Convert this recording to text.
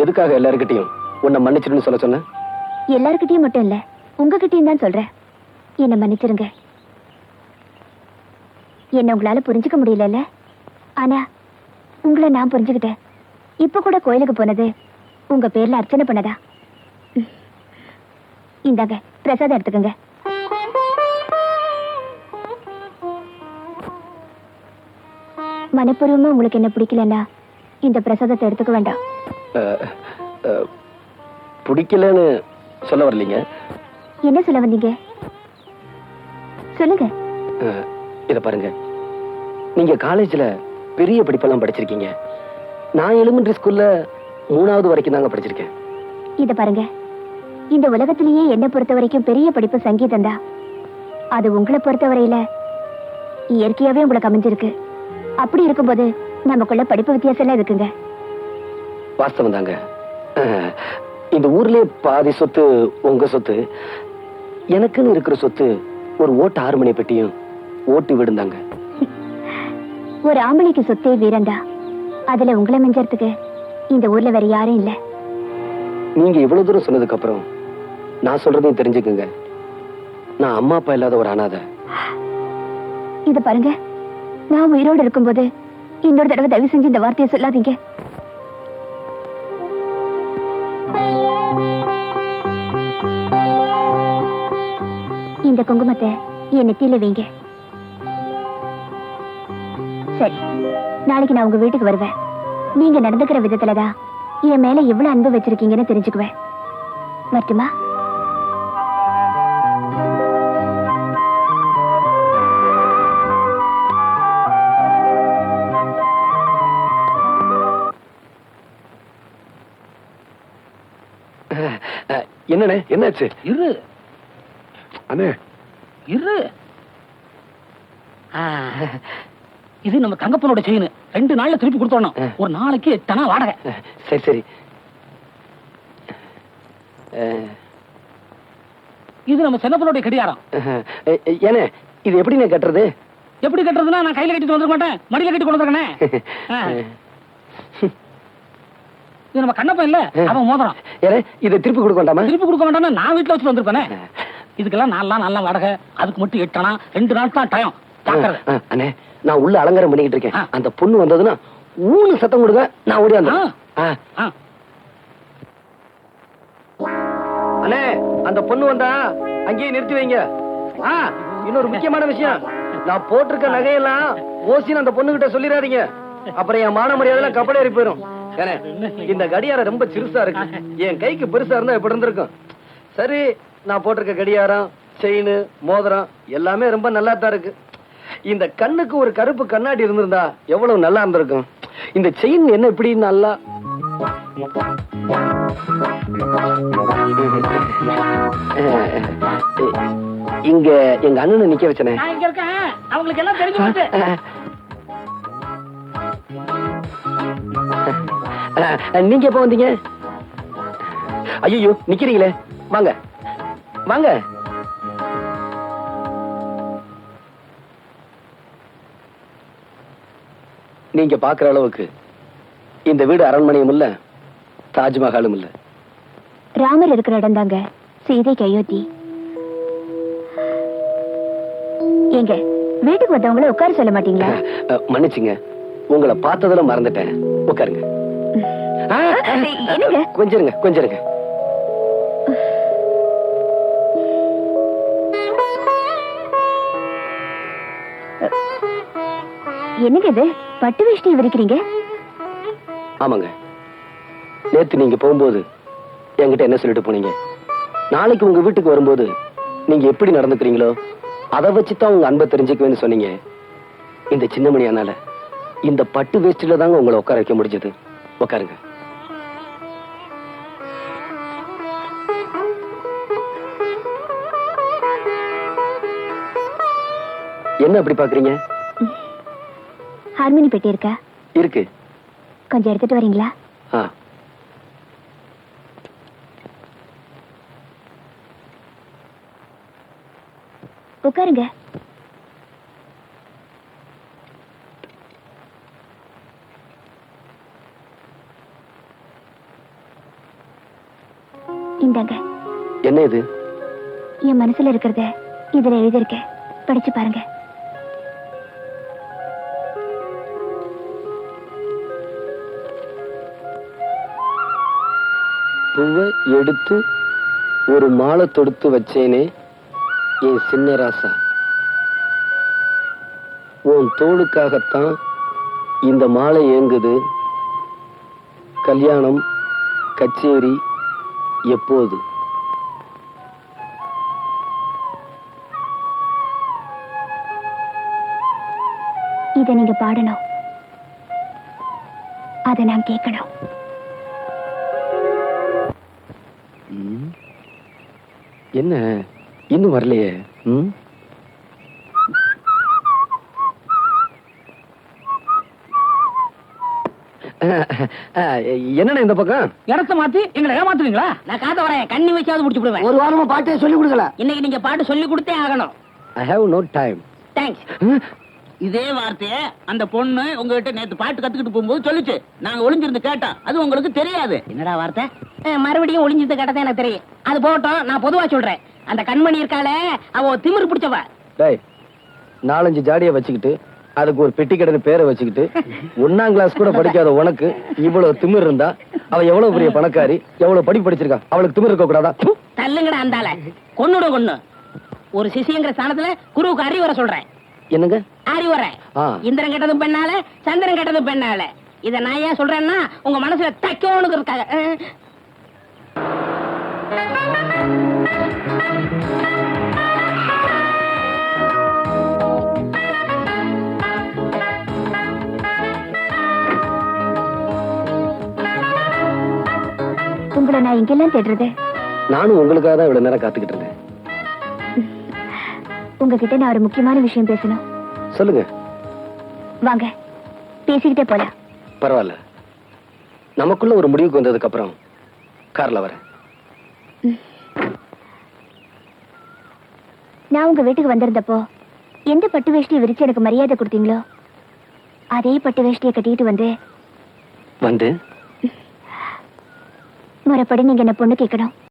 எதுக்காக எல்லாருக்கிட்டையும் உன்னை மன்னிச்சிருன்னு சொல்ல சொன்ன? எல்லாருக்கிட்டையும் மட்டும் இல்ல, உங்ககிட்டயும் தான் சொல்றேன். என்ன மன்னிச்சிருங்க. என்ன உங்களால புரிஞ்சுக்க முடியல, ஆனா உங்களை நான் புரிஞ்சுக்கிட்டேன். இப்ப கூட கோயிலுக்கு போனது உங்க பேர்ல அர்ச்சனை பண்ணதா. இந்தாங்க பிரசாதம் எடுத்துக்கங்க. மனப்பூர்வமா உங்களுக்கு என்ன பிடிக்கலன்னா இந்த பிரசாதத்தை எடுத்துக்க வேண்டாம். பிடிக்கலன்னு சொல்ல வரலீங்க. என்ன சொல்ல வந்தீங்க? சொல்லுங்க. இத பாருங்க, நீங்க காலேஜ்ல பெரிய படிப்பெல்லாம் படிச்சிருக்கீங்க. நான் எலிமெண்டரி ஸ்கூல்ல 3வது வரைக்கும் தாங்க படிச்சிருக்கேன். இத பாருங்க, இந்த உலகத்திலேயே என்ன பொறுத்த வரைக்கும் பெரிய படிப்பு சங்கீதம் தான். அது உங்களை பொறுத்தவரையில இயற்கையாவே உங்களுக்கு அமைஞ்சிருக்கு. அப்படி இருக்கும்போது நமக்குள்ள படிப்பு வித்தியாசம் எல்லாம் இருக்குங்க. வாஸ்தவம் தாங்க. இந்த ஊர்லயே பாதி சொத்து உங்க சொத்து. எனக்குன்னு இருக்கிற சொத்து ஒரு ஓட்டு 6 மணி பெட்டியும் ஓட்டு விடுந்தாங்க. ஒரு ஆம்பளைக்கு சொத்தே வீரந்தா. அதுல உங்களை மிஞ்சறதுக்கு இந்த ஊர்ல வேற யாரும் இல்ல. நீங்க இவ்வளவு தூரம் சொன்னதுக்கு அப்புறம் நான் சொல்றதையும் தெரிஞ்சுக்குங்க. நான் அம்மா அப்பா இல்லாத ஒரு அனாதை. இத பாருங்க, நான் உயிரோடு இருக்கும்போது இன்னொரு தடவை தயவு செஞ்சு இந்த வார்த்தையை சொல்லாதீங்க. இந்த குங்குமத்தை என் நெத்தியில வைங்க. சரி, நாளைக்கு நான் உங்க வீட்டுக்கு வருவேன். நீங்க நடந்துக்கிற விதத்துலதான் என் மேல எவ்வளவு அன்பு வச்சிருக்கீங்கன்னு தெரிஞ்சுக்குவேன். வரட்டுமா? என்னண்ணே, என்னாச்சு? இரு அண்ணே, இரு. இது நம்ம தங்கப்பனோட செயின். 2 நாள்ல திருப்பி கொடுத்தோம். ஒரு நாளைக்கு 8 வாடகை. சரி சரி. இது நம்ம சின்னப்பனோட கடியாரம். ஏனே, இது எப்படி நான் கட்டுறது? எப்படி கட்டுறதுன்னா, நான் கையில கட்டிட்டு வந்துட மாட்டேன், மடியில கட்டி கொண்டு வந்துருக்கேன். இது நம்ம கண்ணப்பன் இல்ல, அவன் மோதிரம். ஏனே, இதை திருப்பி கொடுக்க வேண்டாமா? திருப்பி கொடுக்க வேண்டாம்னா நான் வீட்டுல வச்சுட்டு வந்திருப்பேனே. இதுக்கெல்லாம் 4 நாள் வாடகை, அதுக்கு மட்டும் 8 2 நாள் தான் டைம். அண்ணே, நான் உள்ள அலங்காரம் பண்ணிக்கிட்டு இருக்கேன். அந்த பொண்ணு வந்ததுன்னா ஊனு சத்தம் கொடுங்க, நான் ஓடி வந்தேன். அண்ணே, அந்த பொண்ணு வந்தா அங்கேயே நிறுத்தி வைங்க. இன்னொரு முக்கியமான விஷயம், நான் போட்டிருக்க நகையெல்லாம் ஓசின்னு அந்த பொண்ணு கிட்ட சொல்லிடாதீங்க. அப்புறம் என் மான மரியாதை கப்பல் ஏறி போயிடும். இந்த கடியாரம் ரொம்ப சிறுசா இருக்கு, என் கைக்கு பெருசா இருந்தா எப்படி இருந்திருக்கும். சரி, நான் போட்டிருக்க கடியாரம், செயின், மோதிரம் எல்லாமே ரொம்ப நல்லா தான் இருக்கு. இந்த கண்ணுக்கு ஒரு கருப்பு கண்ணாடி இருந்திருந்தா எவ்வளவு நல்லா இருந்திருக்கும். இந்த செயின் என்ன இப்படி நல்லா இங்க எங்க அண்ணனை நிக்க வச்சனே. அவங்களுக்கு எல்லாம் தெரிஞ்சு நீங்க எப்ப வந்தீங்க? ஐயோ, நிக்கிறீங்களே, வாங்க வாங்க. நீங்க பாக்குற அளவுக்கு இந்த வீடு அரண்மனையும் இல்ல, தாஜ்மஹாலும் இல்ல. ராமர் இருக்கிற இடம் தாங்க சீதைக்கு அயோத்தி. எங்க வீட்டுக்கு வந்தவங்கள உட்கார சொல்ல மாட்டீங்களா? மன்னிச்சுங்க, உங்களை பார்த்ததுல மறந்துட்டேன். உட்காருங்க. கொஞ்சம் இருங்க, கொஞ்சம் இருங்க. என்னங்க இது, பட்டு வேஷ்டி விரிக்கிறீங்க? ஆமாங்க, நேத்து நீங்க போகும்போது என்கிட்ட என்ன சொல்லிட்டு போனீங்க? நாளைக்கு உங்க வீட்டுக்கு வரும்போது நீங்க எப்படி நடந்துக்கிறீங்களோ அதை வச்சுதான் உங்க அன்பை தெரிஞ்சுக்குவேன்னு சொன்னீங்க. இந்த சின்னமணியானால இந்த பட்டு வேஷ்டில தாங்க உங்களை உட்கார வைக்க முடிஞ்சது. உட்காருங்க. என்ன அப்படி பாக்குறீங்க? ஹார்மோனி பெட்டி இருக்கா? இருக்கு. கொஞ்சம் எடுத்துட்டு வரீங்களா? உட்காருங்க. இந்தாங்க. என்ன இது? என் மனசுல இருக்கிறத இதுல எழுதியிருக்கேன், படிச்சு பாருங்க. பூவை எடுத்து ஒரு மாலை தொடுத்து வச்சேனே என் சின்ன ராசா, உன் தோளுக்காகத்தான் இந்த மாலை ஏங்குது. கல்யாணம் கச்சேரி எப்போது? இத நீங்க பாடணும், அத நான் கேட்கணும். என்ன இன்னும் வரலையே? என்னண்ணா இந்த பக்கம் இடத்த மாத்தி எங்களை ஏமாத்துவீங்களா? நான் காத்த வரேன், கண்ணி வச்சாவது முடிச்சு விடுவேன். ஒரு வாரமா பாட்டே சொல்லி கொடுக்கல. இன்னைக்கு நீங்க பாட்டு சொல்லி கொடுத்தே ஆகணும். I have no time. Thanks. இதே வார்த்தைய அந்த பொண்ணு உங்ககிட்ட நேத்து பாட்டு கத்துக்கிட்டு போகும்போது சொல்லுச்சு. நாங்க ஒளிஞ்சிருந்து கேட்டோம், அது உங்களுக்கு தெரியாது. என்னடா வார்த்தை? மறுபடியும் ஒளிஞ்சிருந்து கேட்டதே எனக்கு தெரியும். அது போகட்டும், நான் பொதுவா சொல்றேன். அந்த கண்மணி இருக்காளே, அவ திமிரு பிடிச்சவ. டேய், 4-5 ஜாடியை வச்சுக்கிட்டு அதுக்கு ஒரு பெட்டி கடைன்னு பேரை வச்சுக்கிட்டு 1ஆம் கிளாஸ் கூட படிக்காத உனக்கு இவ்வளவு திமிர் இருந்தா அவ எவ்வளவு பெரிய பணக்காரி, எவ்வளவு படிப்பு படிச்சிருக்கா? அவளுக்கு திமிர் இருக்க கூடாதா? தள்ளுங்கடா அந்தால, கொன்னு ஒரு சிசிங்கிற ஸ்தானத்துல குருவுக்கு அறிவுரை சொல்றேன். என்னங்க அறிவுரை? இந்திரன் கெட்டதும் பெண்ணால, சந்திரன் கெட்டதும் பெண்ணால. இத நான் ஏன் சொல்றேன்னா உங்க மனசுல தைக்கணும் இருக்காங்க. உங்களை நான் எங்கெல்லாம் தேடுறது? நானும் உங்களுக்காக தான் இவ்வளவு நேரம் காத்துக்கிட்டு இருந்தேன். உங்ககிட்ட நான் ஒரு முக்கியமான விஷயம் பேசணும். சொல்லுங்க. வாங்க, பேசிக்கிட்டே போலாம். பரவாயில்ல, நமக்குள்ள ஒரு முடிவுக்கு வந்ததுக்கு அப்புறம் கார்ல வரேன். நான் உங்க வீட்டுக்கு வந்திருந்தப்போ எந்த பட்டு வேஷ்டியை விரிச்சு எனக்கு மரியாதை கொடுத்தீங்களோ அதே பட்டு வேஷ்டியை கட்டிட்டு வந்து வந்து முறைப்படி நீங்க என்ன பொண்ணு கேட்கணும்.